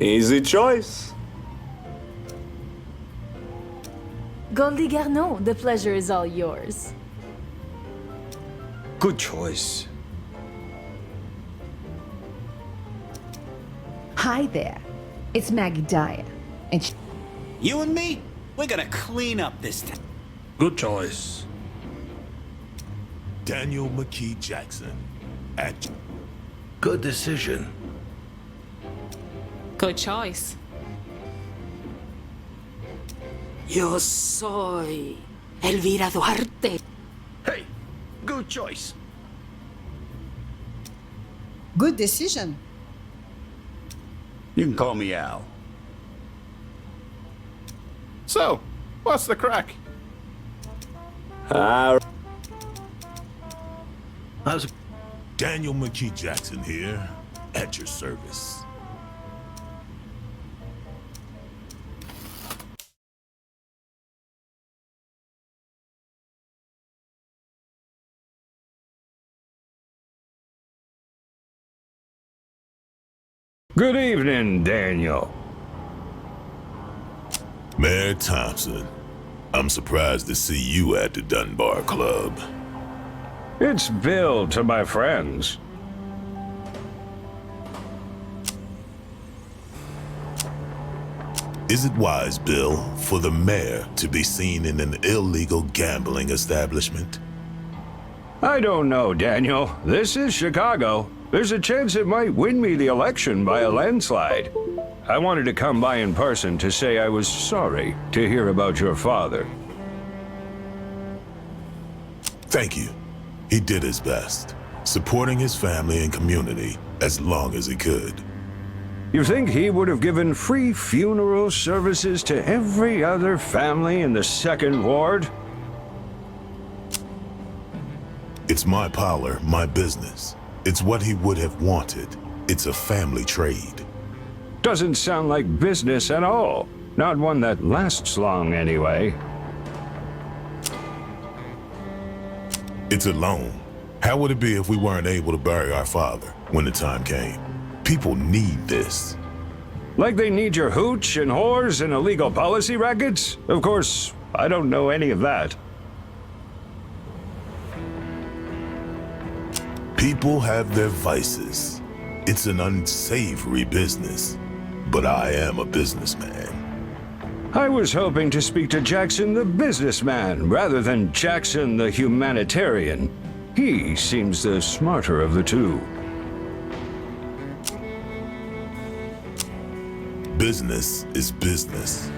Easy choice. Goldie Garneau, the pleasure is all yours. Good choice. Hi there. It's Maggie Dyer. And You and me? We're gonna clean up this town. Good choice. Daniel McKee Jackson. At Good decision. Good choice. Yo soy Elvira Duarte. Hey, good choice. Good decision. You can call me Al. So, what's the crack? Ah, How's it? Daniel McKee Jackson here, at your service. Good evening, Daniel. Mayor Thompson, I'm surprised to see you at the Dunbar Club. It's Bill to my friends. Is it wise, Bill, for the mayor to be seen in an illegal gambling establishment? I don't know, Daniel. This is Chicago. There's a chance it might win me the election by a landslide. I wanted to come by in person to say I was sorry to hear about your father. Thank you. He did his best, supporting his family and community as long as he could. You think he would have given free funeral services to every other family in the Second Ward? It's my parlor, my business. It's what he would have wanted. It's a family trade. Doesn't sound like business at all. Not one that lasts long, anyway. It's a loan. How would it be if we weren't able to bury our father when the time came? People need this. Like they need your hooch and whores and illegal policy rackets? Of course, I don't know any of that. People have their vices. It's an unsavory business. But I am a businessman. I was hoping to speak to Jackson the businessman rather than Jackson the humanitarian. He seems the smarter of the two. Business is business.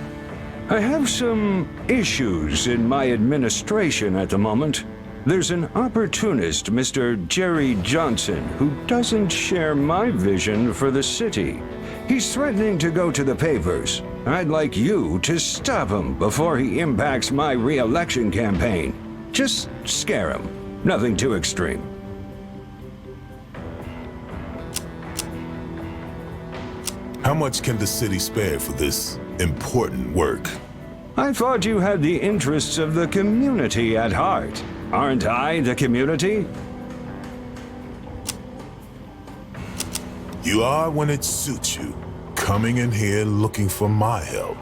I have some issues in my administration at the moment. There's an opportunist, Mr. Jerry Johnson, who doesn't share my vision for the city. He's threatening to go to the papers. I'd like you to stop him before he impacts my re-election campaign. Just scare him. Nothing too extreme. How much can the city spare for this important work? I thought you had the interests of the community at heart. Aren't I the community? You are when it suits you, coming in here looking for my help.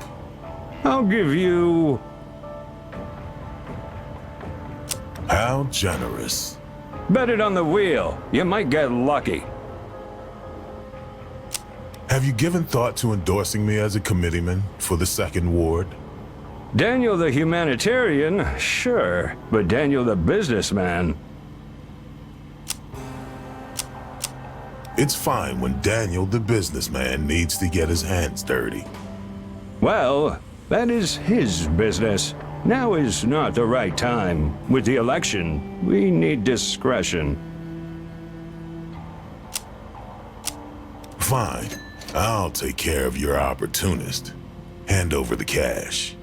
I'll give you... How generous. Bet it on the wheel. You might get lucky. Have you given thought to endorsing me as a committeeman for the Second Ward? Daniel the humanitarian, sure, but Daniel the businessman. It's fine when Daniel the businessman needs to get his hands dirty. Well, that is his business. Now is not the right time. With the election, we need discretion. Fine. I'll take care of your opportunist. Hand over the cash.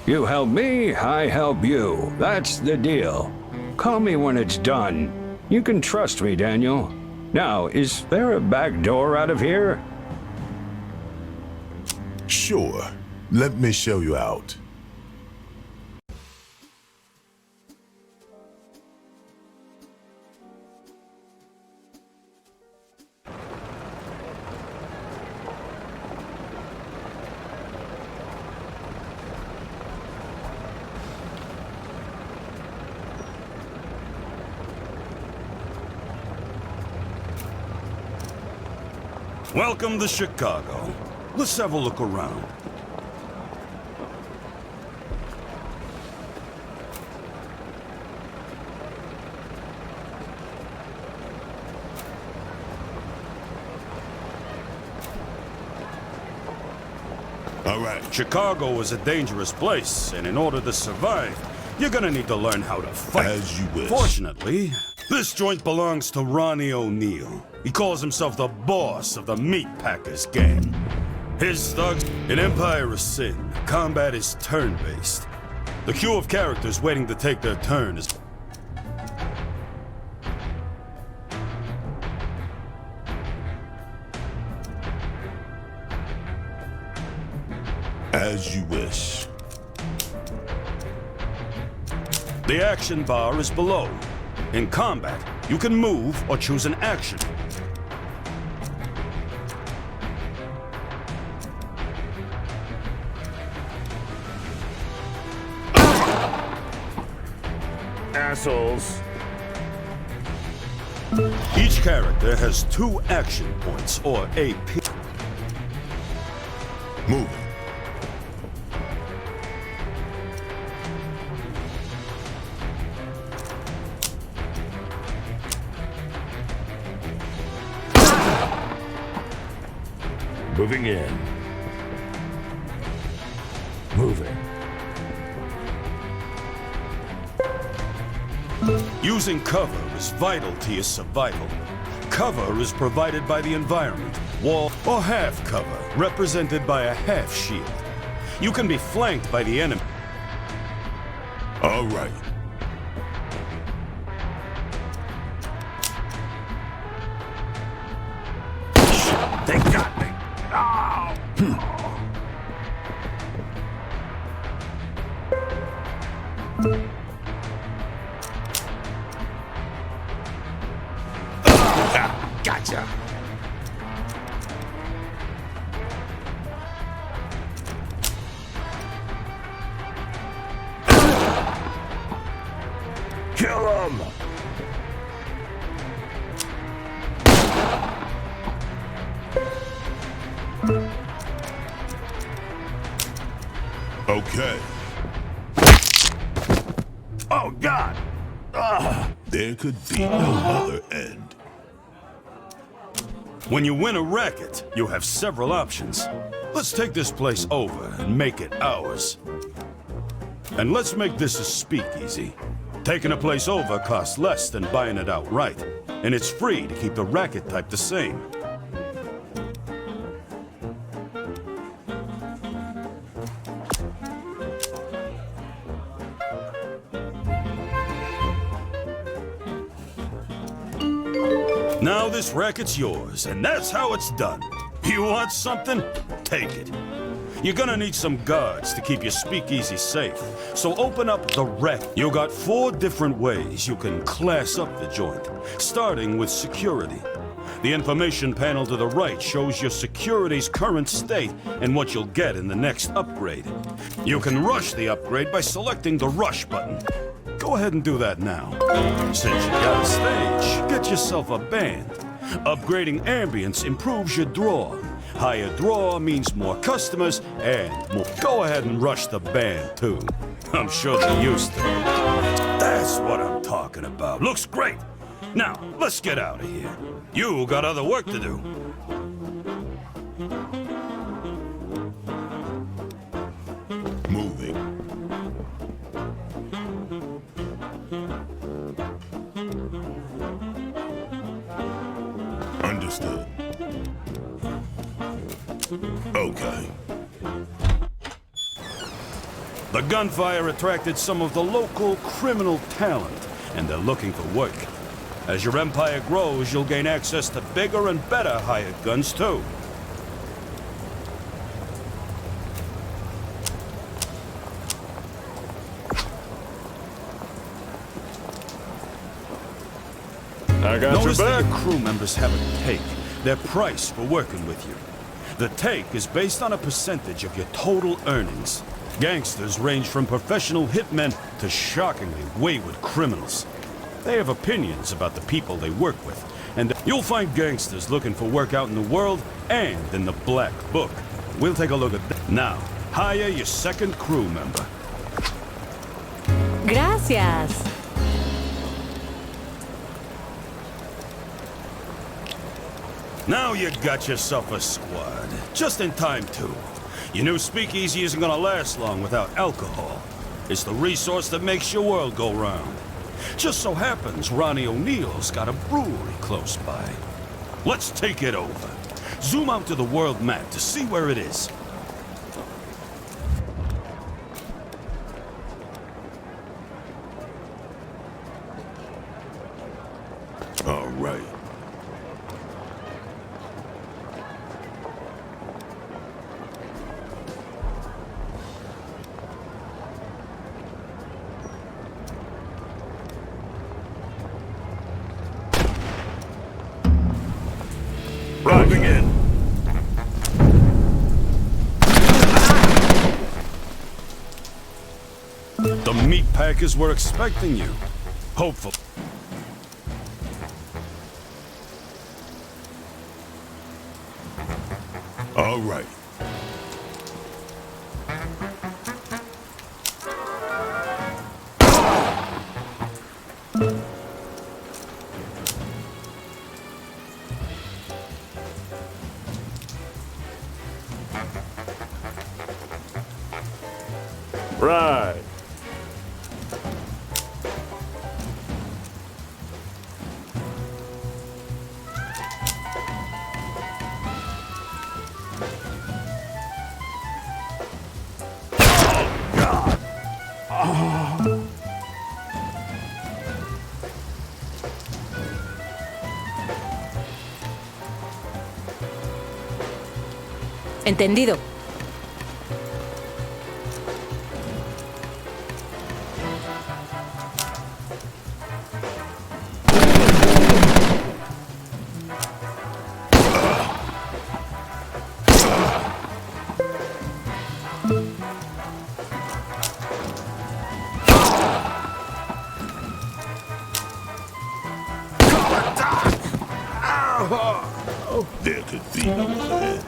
You help me, I help you. That's the deal. Call me when it's done. You can trust me, Daniel. Now, is there a back door out of here? Sure. Let me show you out. Welcome to Chicago. Let's have a look around. All right. Chicago is a dangerous place, and in order to survive, you're gonna need to learn how to fight. As you wish. Fortunately, this joint belongs to Ronnie O'Neal. He calls himself the boss of the Meat Packers gang. His thugs, in Empire of Sin, combat is turn-based. The queue of characters waiting to take their turn is... As you wish. The action bar is below. In combat, you can move or choose an action. Assholes. Each character has 2 action points, or AP. Moving. Moving in. Moving. Using cover is vital to your survival. Cover is provided by the environment, wall, or half cover, represented by a half shield. You can be flanked by the enemy. All right. They got me! Gotcha. Kill him! Okay. Oh, God! There could be no other end. When you win a racket, you have several options. Let's take this place over and make it ours. And let's make this a speakeasy. Taking a place over costs less than buying it outright, and it's free to keep the racket type the same. Now this racket's yours, and that's how it's done. You want something? Take it. You're gonna need some guards to keep your speakeasy safe, so open up the rack. You got 4 different ways you can class up the joint, starting with security. The information panel to the right shows your security's current state and what you'll get in the next upgrade. You can rush the upgrade by selecting the rush button. Go ahead and do that now. Since you got a stage, get yourself a band. Upgrading ambience improves your draw. Higher draw means more customers and more. Go ahead and rush the band, too. I'm sure they're used to it. That's what I'm talking about. Looks great. Now, let's get out of here. You got other work to do. Moving. Understood. Okay. The gunfire attracted some of the local criminal talent, and they're looking for work. As your empire grows, you'll gain access to bigger and better hired guns, too. I got Notice your that back. your crew members have a take, their price for working with you. The take is based on a percentage of your total earnings. Gangsters range from professional hitmen to shockingly wayward criminals. They have opinions about the people they work with, And you'll find gangsters looking for work out in the world and in the Black Book. We'll take a look at that. Now, hire your second crew member. Gracias. Now you got yourself a squad. Just in time, too. Your new speakeasy isn't gonna last long without alcohol. It's the resource that makes your world go round. Just so happens Ronnie O'Neill's got a brewery close by. Let's take it over. Zoom out to the world map to see where it is. All right. Moving in. The meat packers were expecting you. Hopeful. All right. Right. Entendido. There could be no end.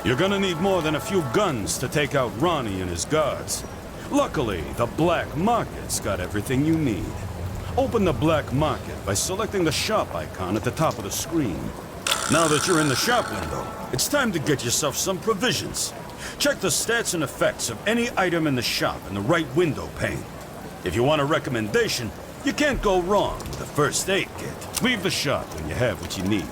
You're gonna need more than a few guns to take out Ronnie and his guards. Luckily, the Black Market's got everything you need. Open the Black Market by selecting the shop icon at the top of the screen. Now that you're in the shop window, it's time to get yourself some provisions. Check the stats and effects of any item in the shop in the right window pane. If you want a recommendation, you can't go wrong with a first aid kit. Leave the shop when you have what you need.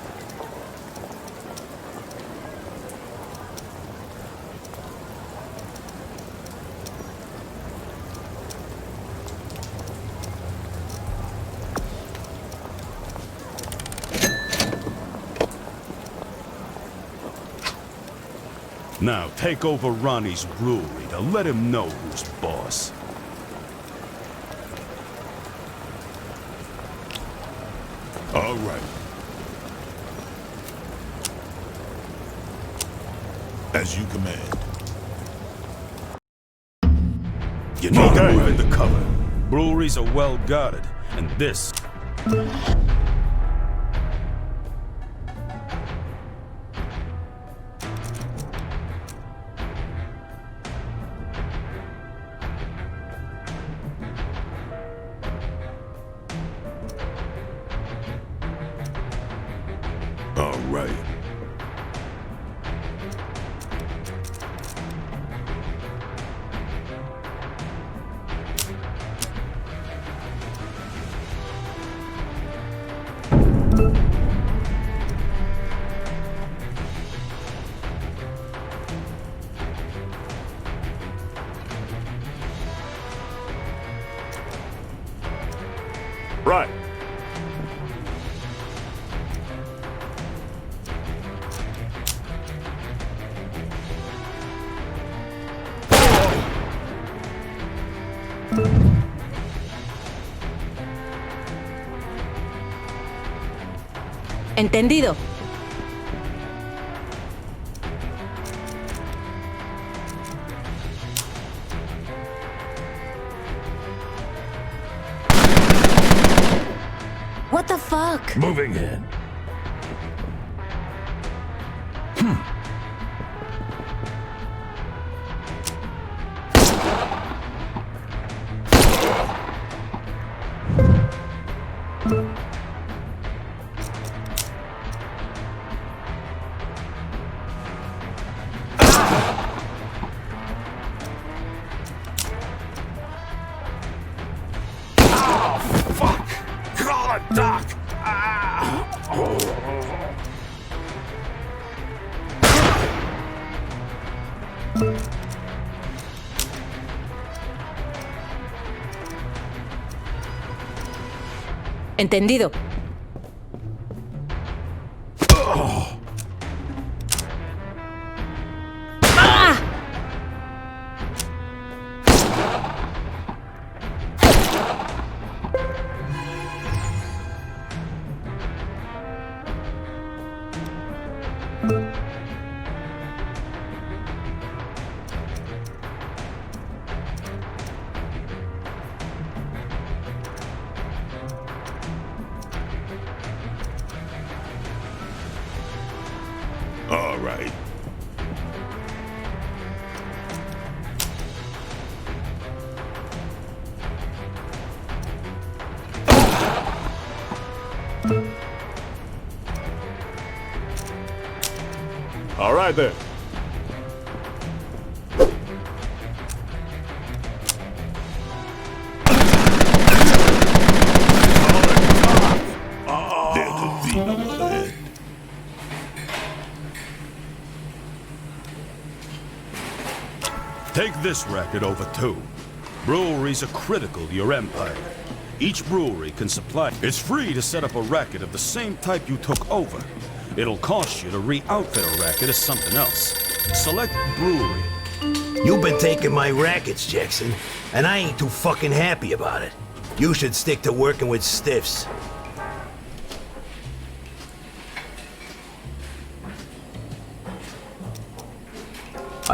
Now, take over Ronnie's brewery to let him know who's boss. All right. As you command. You need to move into cover. Breweries are well guarded, and this... All right. Right. Entendido. fuck? Moving in. Entendido. All right. All right then. There could be no other end. Take this racket over too. Breweries are critical to your empire. Each brewery can supply. It's free to set up a racket of the same type you took over. It'll cost you to re-outfit a racket as something else. Select brewery. You've been taking my rackets, Jackson, and I ain't too fucking happy about it. You should stick to working with stiffs.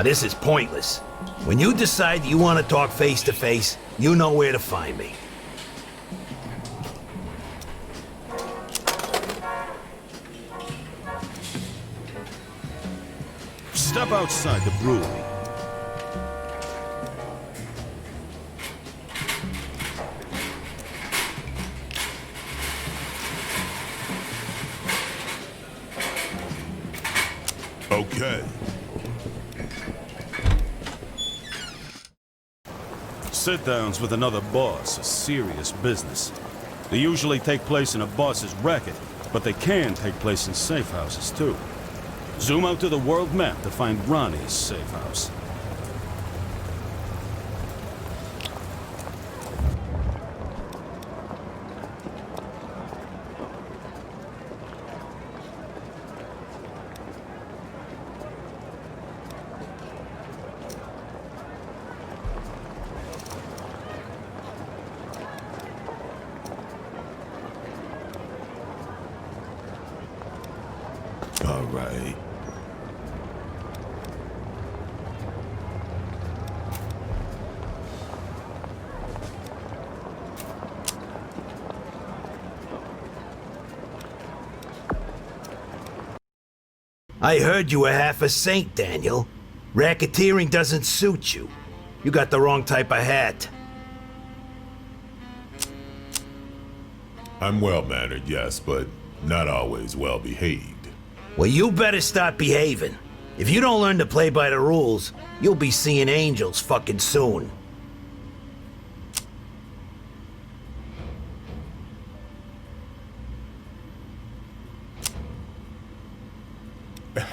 This is pointless. When you decide you want to talk face to face, you know where to find me. Step outside the brewery. Okay. Sit-downs with another boss are serious business. They usually take place in a boss's racket, but they can take place in safe houses too. Zoom out to the world map to find Ronnie's safe house. All right. I heard you were half a saint, Daniel. Racketeering doesn't suit you. You got the wrong type of hat. I'm well-mannered, yes, but not always well-behaved. Well, you better start behaving. If you don't learn to play by the rules, you'll be seeing angels fucking soon.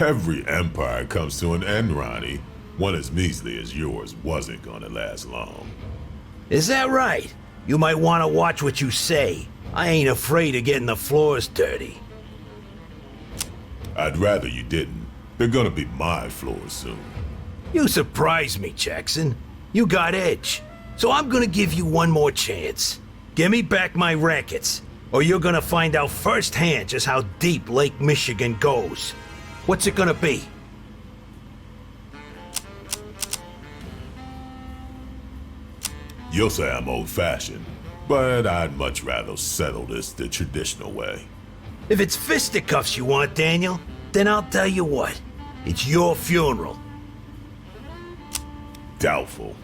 Every empire comes to an end, Ronnie. One as measly as yours wasn't gonna last long. Is that right? You might want to watch what you say. I ain't afraid of getting the floors dirty. I'd rather you didn't. They're gonna be my floors soon. You surprised me, Jackson. You got edge. So I'm gonna give you one more chance. Give me back my rackets, or you're gonna find out firsthand just how deep Lake Michigan goes. What's it gonna be? You'll say I'm old-fashioned, but I'd much rather settle this the traditional way. If it's fisticuffs you want, Daniel, then I'll tell you what. It's your funeral. Doubtful.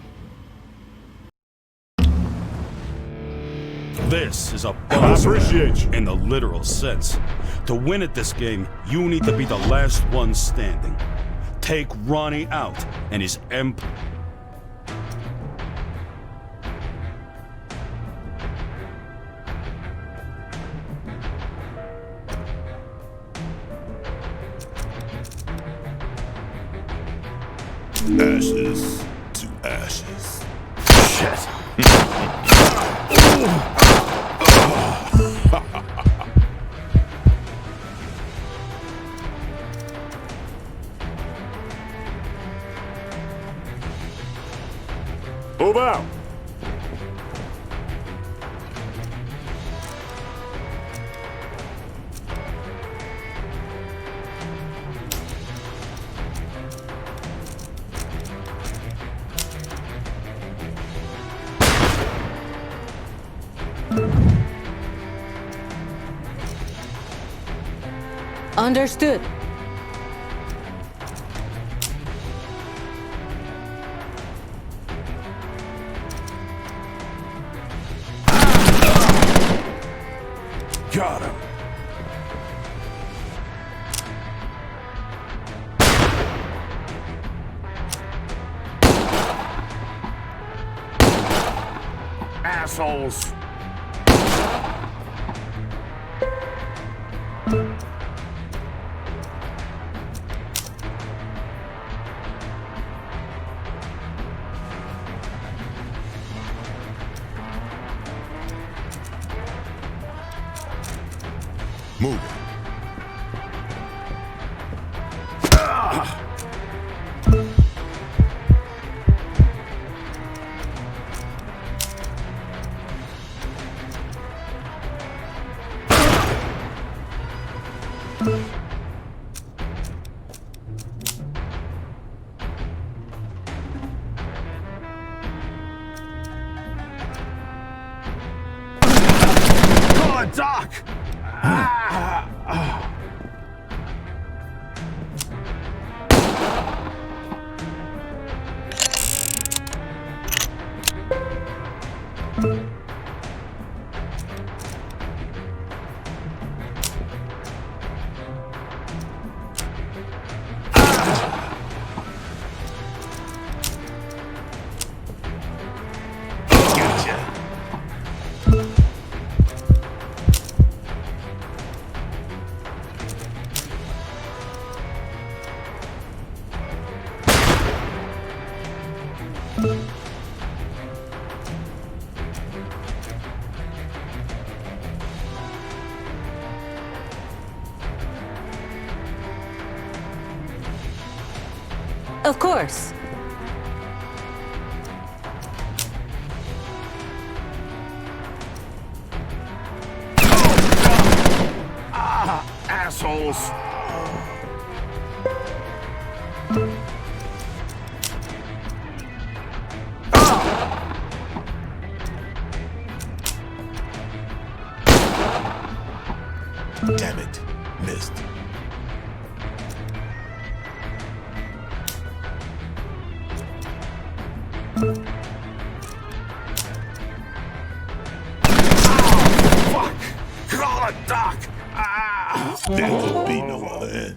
This is a I bonus appreciate you. in the literal sense. To win at this game, you need to be the last one standing. Take Ronnie out and his emp... Ashes to ashes. Shit. Move out. Understood. Got him. Assholes. Move it. Call it Doc. Of course. Assholes. Damn it. Missed. Fuck. Call it Doc. Ah. There could be no other end.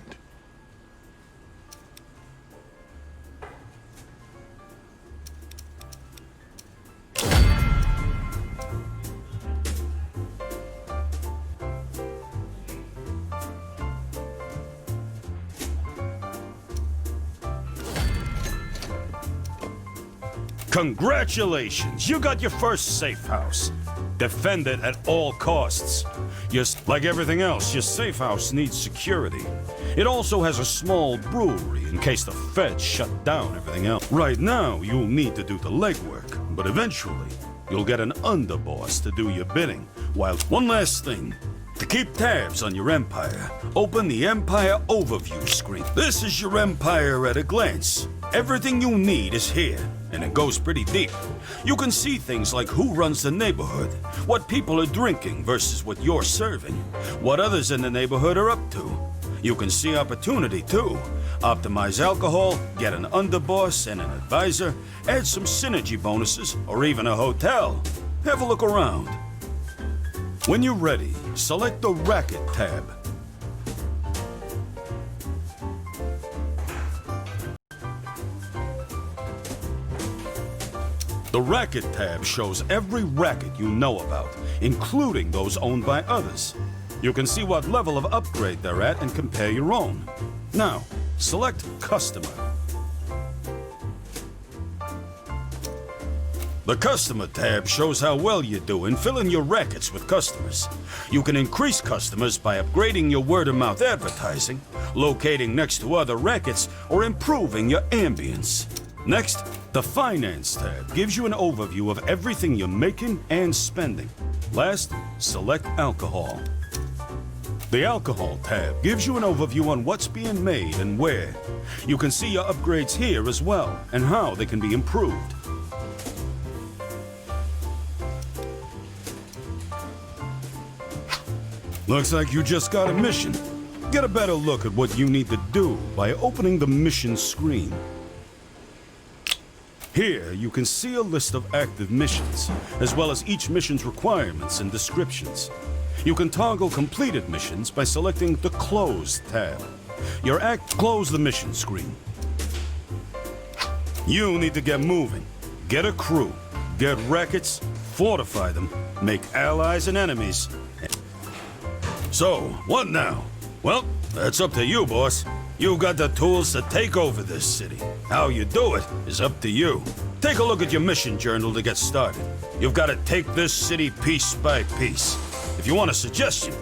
Congratulations! You got your first safe house. Defend it at all costs. Just like everything else, your safe house needs security. It also has a small brewery in case the feds shut down everything else. Right now, you'll need to do the legwork, but eventually, you'll get an underboss to do your bidding. While one last thing, To keep tabs on your empire, open the Empire Overview screen. This is your empire at a glance. Everything you need is here, and it goes pretty deep. You can see things like who runs the neighborhood, what people are drinking versus what you're serving, what others in the neighborhood are up to. You can see opportunity too. Optimize alcohol, get an underboss and an advisor, add some synergy bonuses, or even a hotel. Have a look around. When you're ready, select the Racket tab. The Racket tab shows every racket you know about, including those owned by others. You can see what level of upgrade they're at and compare your own. Now, select Customer. The Customer tab shows how well you do in filling your rackets with customers. You can increase customers by upgrading your word-of-mouth advertising, locating next to other rackets, or improving your ambience. Next, the Finance tab gives you an overview of everything you're making and spending. Last, select Alcohol. The Alcohol tab gives you an overview on what's being made and where. You can see your upgrades here as well, and how they can be improved. Looks like you just got a mission. Get a better look at what you need to do by opening the mission screen. Here, you can see a list of active missions, as well as each mission's requirements and descriptions. You can toggle completed missions by selecting the Close tab. Close the mission screen. You need to get moving. Get a crew. Get rackets. Fortify them. Make allies and enemies. So, what now? Well, that's up to you, boss. You got the tools to take over this city. How you do it is up to you. Take a look at your mission journal to get started. You've got to take this city piece by piece. If you want a suggestion,